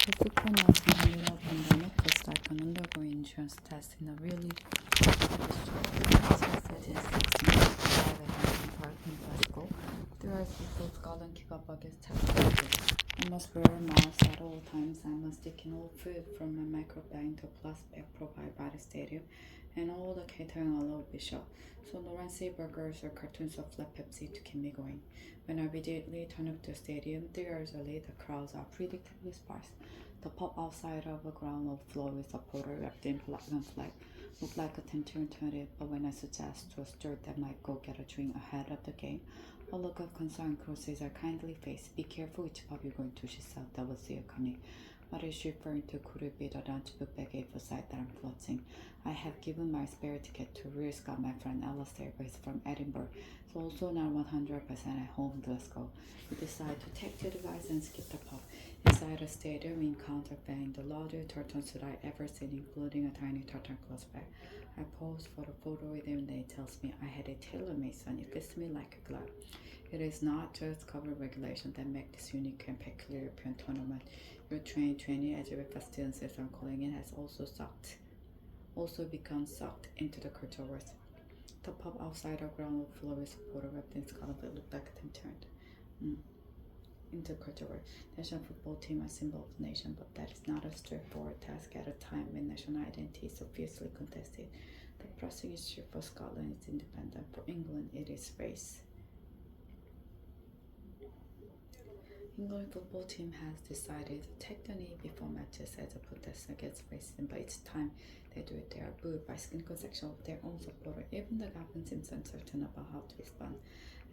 The football match in the middle of the pandemic was like an undergoing insurance test in a really private park in Glasgow. There are people couldn't keep up against technology. I must wear a mask at all times. I must take in all food from my micro bag into a plastic bag provided by the stadium, and all the catering allowed be shut. So no one say burgers or cartons of flat Pepsi to keep me going. When I immediately turn up to the stadium, 3 hours early, the crowds are predictably sparse. The pub outside of a ground floor with a porter wrapped in black and flag looked like a tempting alternative, but when I suggest to a steward that might go get a drink ahead of the game, a look of concern crosses her kindly face. Be careful which pub you're going to, she said. That was the coming. What is she referring to? Could it be the lunch book bag site that I'm floating? I have given my spare ticket to Rear Scott, my friend Alistair, but he's from Edinburgh, so also not 100% at home in Glasgow. We decided to take the device and skip the pub. Inside the stadium, we encountered Ben, the largest turtle suit I ever seen, including a tiny turtle clothes bag. I posed for the photo with him, and he tells me I had a tailor-made son. It fits me like a glove. It is not just cover regulation that make this unique and peculiar European tournament. Your 2020 LGBT students, as I'm calling it, has also become sucked into the culture wars. The pub outside the ground floor is supported wrapped in scarlet that looked like a turned into culture war. National football team are a symbol of the nation, but that is not a straightforward task at a time when national identity is so fiercely contested. The pressing issue for Scotland is independent. For England, it is race. England football team has decided to take the knee before matches as a protest against racism, but each time they do it, they are booed by cynical section of their own supporter. Even the government seems uncertain about how to respond.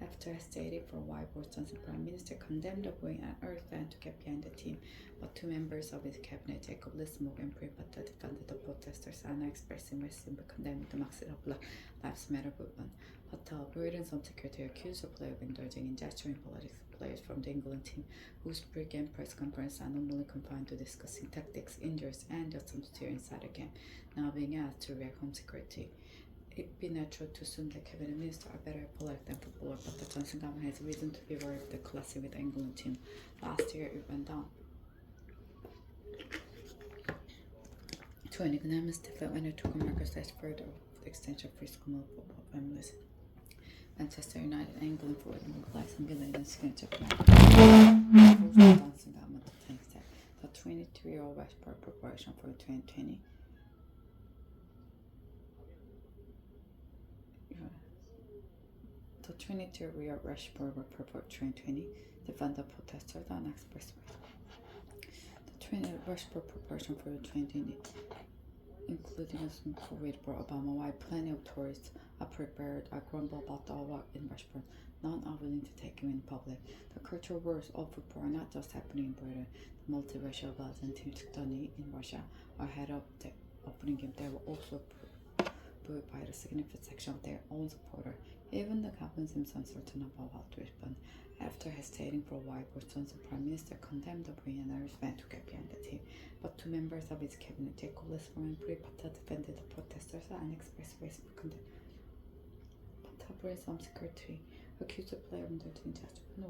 After stating for a while, Boris Johnson Prime Minister condemned the booing and urged them to get behind the team, but two members of his cabinet, Jacob Rees-Mogg and Prem Patel, defended the protesters and expressing racism but condemning the Marxist Black Lives Matter movement. Patel, Britain's secretary, accused the player of indulging in gesturing politics. Players from the England team, whose pre-game press conference are normally confined to discussing tactics, injuries, and the atmosphere inside the game, now being asked to react home security. It'd be natural to assume that cabinet ministers are better polite than footballers, but the Johnson government has reason to be worried of the clashing with the England team. Last year, it went down to an economic defeat when it took America steps further of the extension of free school football families. Manchester United and England forward mobilizing related signature plan. Johnson government to take that. The 23-year-old Westport preparation for 2020. The 23-year-old Westport report for 2020 defend the protesters on expressway. The 20 Westport preparation for 2020, including a small COVID for Obama, while plenty of tourists are prepared, I grumble about the war in Washburn. None are willing to take him in public. The cultural wars of football are not just happening in Britain. The multiracial Belgian team took the knee in Russia ahead of the opening game. They were also booed by a significant section of their own supporters. Even the government seems uncertain about how to respond. After hesitating for a while, Boris Johnson Prime Minister condemned the booing and urged men to get behind the team. But two members of his cabinet, Jacob Rees-Mogg and Prem Patel, defended the protesters and expressed racism condemned. Some secretary accused the player of indulging gesture. No.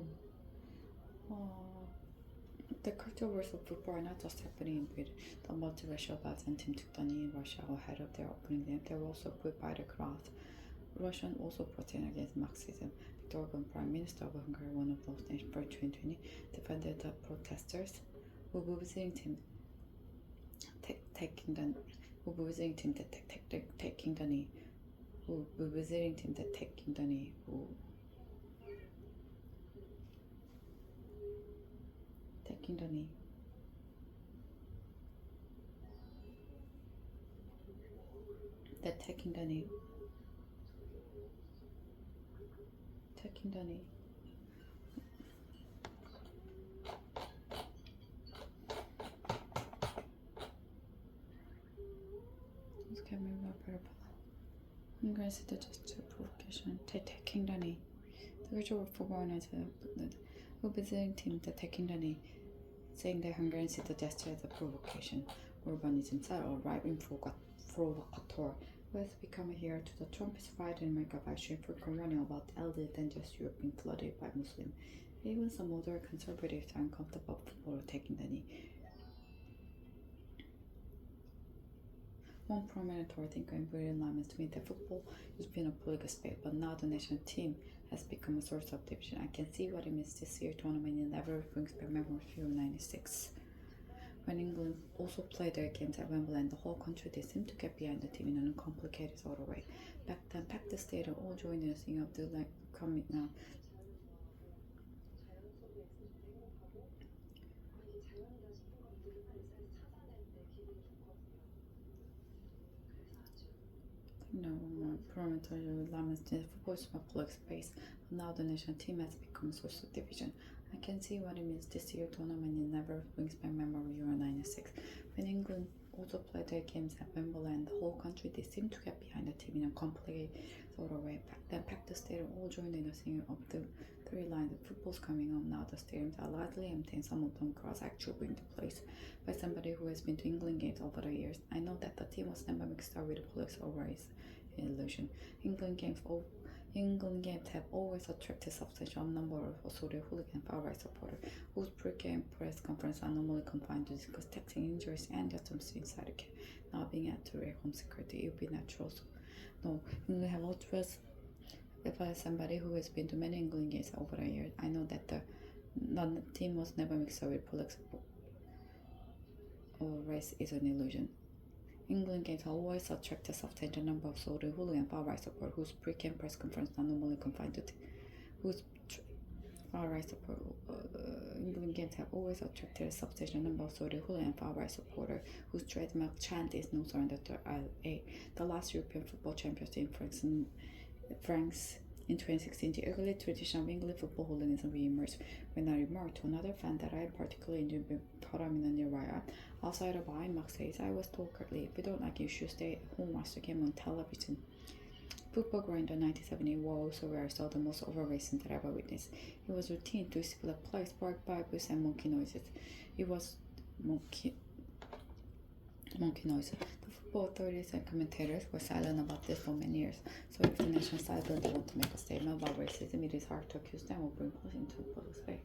The cultural wars of football are not just happening in Britain. The multiracial Belgian team took the knee in Russia ahead of their opening game. They were also booed by the crowd. Russian also protested against Marxism. Viktor Orban, Prime Minister of Hungary, one of those nations for 2020, defended the protesters who were visiting team taking the knee. Who were visiting team that taking the knee. Taking the knee. Taking the knee. Taking the knee. Hungary said the gesture provocation. Taking the knee. The virtual football who visiting team taking the knee, saying that Hungarians see the gesture as a provocation. Orban is himself a right-wing provocateur who has become a hero to the Trumpist fight in America by shameful warning about elder than just Europe being flooded by Muslims. Even some moderate conservatives are uncomfortable with football taking the knee. One prominent thinker in Britain laments to me that football has been a political sport, but now the national team has become a source of division. I can see what it means this year tournament in never brings back memories of Euro 96. When England also played their games at Wembley and the whole country, they seemed to get behind the team in an uncomplicated sort of way. Back then, packed the stadium, all joined in a singing of the coming now. Parliamentary laments in football is a public space, but now the national team has become a source of division. I can see what it means this year tournament in never brings back memory Euro 96. When England also played their games at Wembley and the whole country, they seemed to get behind the team in a complicated sort of way. Then packed the stadium, all joined in the singing of the three lines. The football's coming on now. The stadiums are largely empty and some of them crowds actually being placed by somebody who has been to England games over the years. I know that the team was never mixed up with the politics or race. Illusion. England games have always attracted a substantial number of assorted hooligan far-right supporters whose pre-game press conferences are normally confined to discuss tackling injuries and attempts inside the camp. Now being at to home security, it would be natural. So, no, England have always, if I somebody who has been to many England games over the years, I know that the team was never mixed up with politics or race is an illusion. England games always attract a substantial number of soldier hooligan far-right support whose pre-game press conferences are normally confined to whose far-right support. England games have always attracted a substantial number of soldier hooligan far-right supporters whose trademark chant is "No surrender to LA." The last European football champions in France in 2016, the early tradition of English football hooliganism re-emerged. When I remarked to another fan that I particularly enjoyed 바람이나 nearby outside of IMAX says, I was told curtly, if you don't like it, you should stay at home watch the game on television. Football Grinder 1970 was also where I saw the most over racing that I ever witnessed. It was routine to see the players bark Bibles and monkey noises. It was monkey noise. The football authorities and commentators were silent about this for many years. So if the national side doesn't want to make a statement about racism, it is hard to accuse them of bringing us into public space.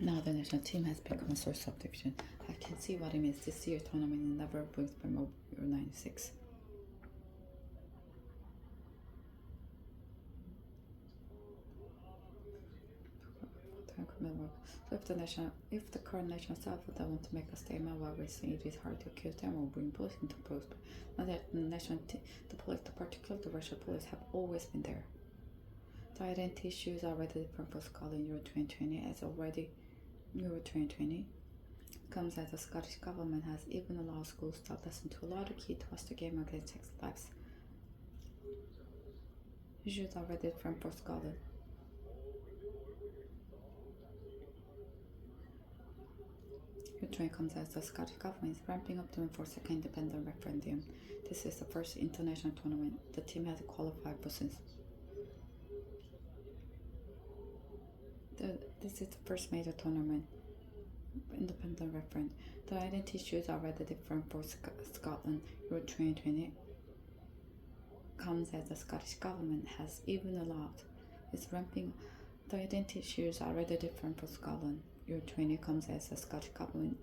Now the national team has become a source of division. I can see what it means this year tournament in never brings back Euro 96. So if the current national side would want to make a statement about racism, it is hard to accuse them of bringing police into post. Now that the police, particularly the racial police, have always been there. The identity issues are already different for Scotland in Euro 2020, as already Euro 2020 comes as the Scottish government has even allowed schools to listen to a lot of kids to watch the game against Czech lives. Issues are already different for Scotland. Comes as the Scottish government is ramping up to enforce an independent referendum. This is the first international tournament the team has qualified for since. This is the first major tournament independent referendum. The identity issues are rather different for Scotland. Euro 2020 comes as the Scottish government has even allowed its ramping. The identity issues are rather different for Scotland. Euro 20 comes as the Scottish government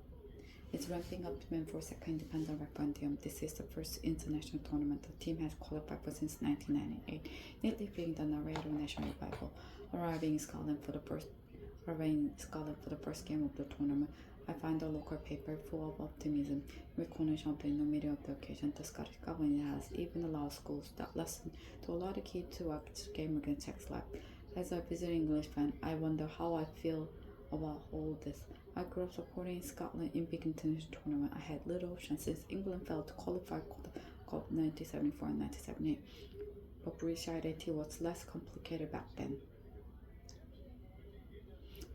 is ramping up to enforce an independent referendum. This is the first international tournament the team has qualified for since 1998, neatly being the narrator national revival. Arriving in Scotland for the first game of the tournament, I find the local paper full of optimism. Recognition of the media of the occasion, the Scottish government has even allowed schools that lesson to allow the kids to watch the game against Czech live. As a visiting English fan, I wonder how I feel about all this. I grew up supporting Scotland in big international tournament. I had little chance since England failed to qualify for the Cup 1974 and 1978. But British identity was less complicated back then.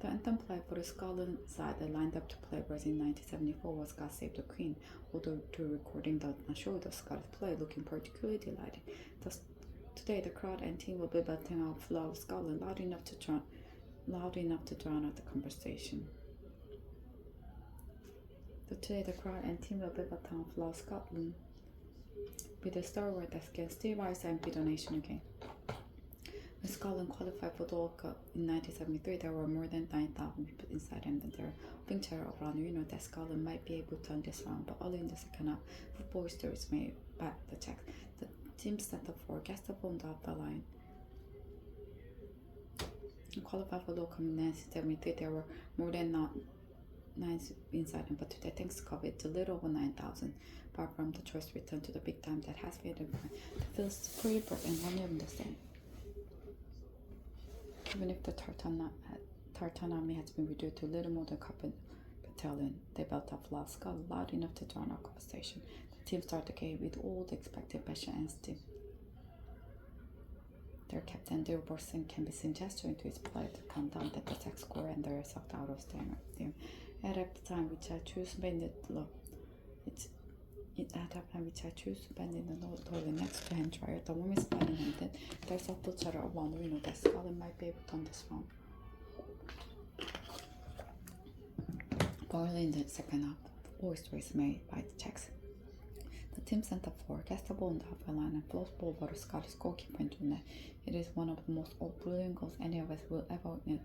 The anthem play for the Scotland side that lined up to play Brazil in 1974 was God Save the Queen, although the recording does not show the Scottish play looking particularly delighted. Today the crowd and team will be belting out Flower of Scotland loud enough to drown out the conversation. Today the crowd and team will be belting out Flower of Scotland with a star word that can still rise and be the nation again. When Scotland qualified for the World Cup in 1973, there were more than 9,000 people inside, and there were hoping chatter around that Scotland might be able to turn this around. But early in the second half, football history was made by the Czechs. The team centre forward gets the ball on the upper line. Qualified for the World Cup in 1973, there were more than 9 inside, but today, thanks to COVID, it's a little over 9,000. Apart from the choice to return to the big time that has faded, it feels pretty broken and won't understand. Even if the Tartan army has been reduced to little more than a battalion, they built up loud enough to drown our conversation. The team started the game with all the expected passion and steam. Their captain, Dale Borson, can be seen gesturing to his player to calm down the attack score, and they are sucked out of stadium. At that time, which I choose spend it low. At that time, which I choose spend in the toilet next to hand dryer. The woman is finding him. Then there's a full chatter around that Scotland might be able to turn this round. Early in the second half, the ball was made by the Czechs. The team centre forward gets the ball on the upper line and floats ball over the Scottish goalkeeper into the net. It is one of the most brilliant goals any of us will ever witness.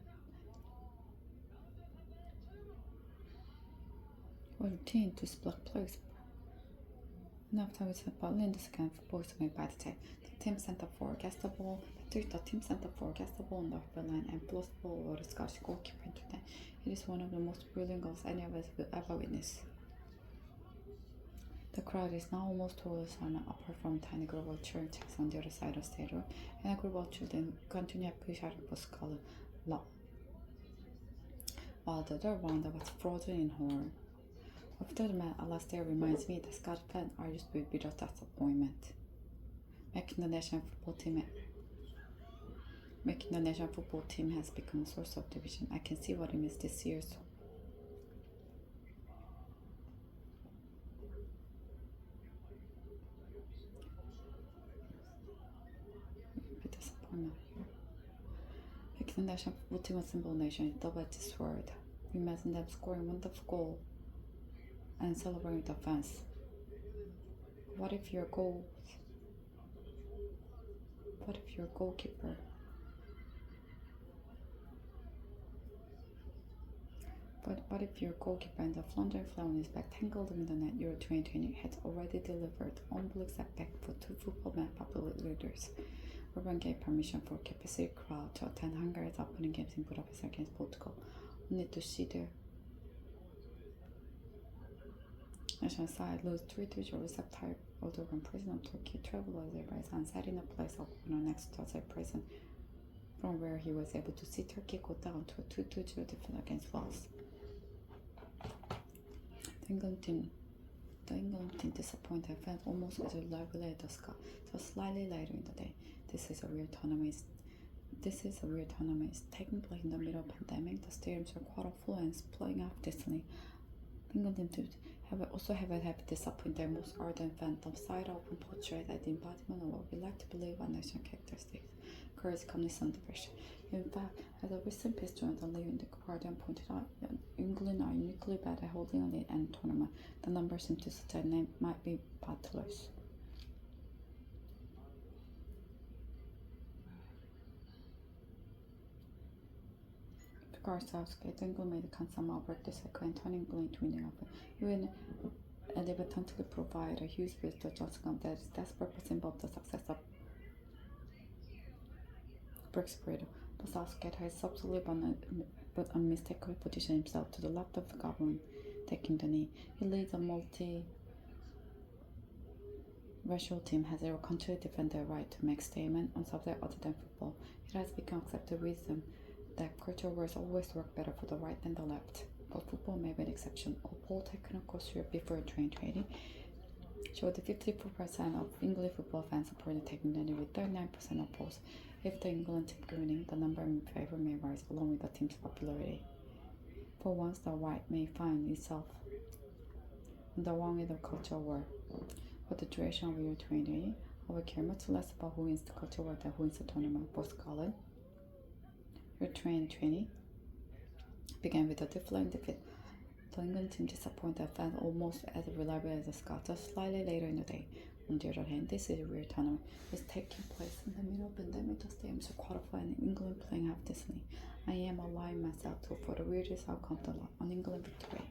A routine to split players. Enough time is early in the second half, ball is made by the Czech. The team centre forward gets the ball. The team centre forward gets the ball on the upper line and floats the ball over the Scottish goalkeeper into the net. It is one of the most brilliant goals any of us will ever witness. The crowd is now almost totally silent, apart from a tiny group of cheering Czechs on the other side of the stadium, and a group of children continue pushing for Scotland, while the other round was frozen in horror. After the match, Alastair reminds me that Scottish fans are used to bitter disappointment. Making the national football team has become a source of division. I can see what it means this year. So. Making the national football team a symbol nation is double-edged sword. Imagine them scoring wonderful goal and celebrating with the fans. What if your goalkeeper What if your goalkeeper and the flounder fly on his back tangled in the net? Euro 2020 has already delivered unbelievable setback for two football match popular leaders. Urban gave permission for a capacity crowd to attend Hungary's opening games in Budapest against Portugal, only to see their national side lose 3-2 Recep Erdogan, president of Turkey, traveled to Azerbaijan, sat in a place of honor next to Azerbaijan, from where he was able to see Turkey go down to a 2-2 defeat against Wales. The England team disappointed fans almost as reliably as the Scots. So slightly later in the day, this is a weird tournament. It's taking place in the middle of pandemic. The stadiums are quite full and it's playing off distantly. England team have disappointed their most ardent fans. The side often portrayed as the embodiment of what we like to believe are national characteristics: courage, calmness, and devotion. In fact, as a recent piece joined the league, the Guardian pointed out, England are uniquely bad at holding a lead and tournament. The numbers seem to suggest they might be battlers. Southgate, England made a somehow break the cycle and turn England to winning often. Even they potentially provide a huge boost to Johnson that is desperate symbol of the success of Brexit. But Southgate has subtly but unmistakably positioned himself to the left of the government, taking the knee. He leads a multi-racial team, has a country defend their right to make statements on subjects other than football. It has become accepted wisdom that cultural wars always work better for the right than the left, but football may be an exception. A poll taken across Europe before 2020 showed that 54% of English football fans supported taking the knee, with 39% opposed. If the England team winning, the number in favor may rise along with the team's popularity. For once, the right may find itself on the wrong end of cultural war. For the duration of Euro 2020, I will care much less about who wins the cultural war than who wins the tournament. For Scotland, Euro 2020 began with a deflating defeat. The England team disappointed fans almost as reliably as the Scots. Just slightly later in the day, On the other hand, this is a weird tournament. It's taking place in the middle of pandemic. The stadiums are qualifying in England playing half Disney. I am allowing myself to for the weirdest outcome of the lot on England victory.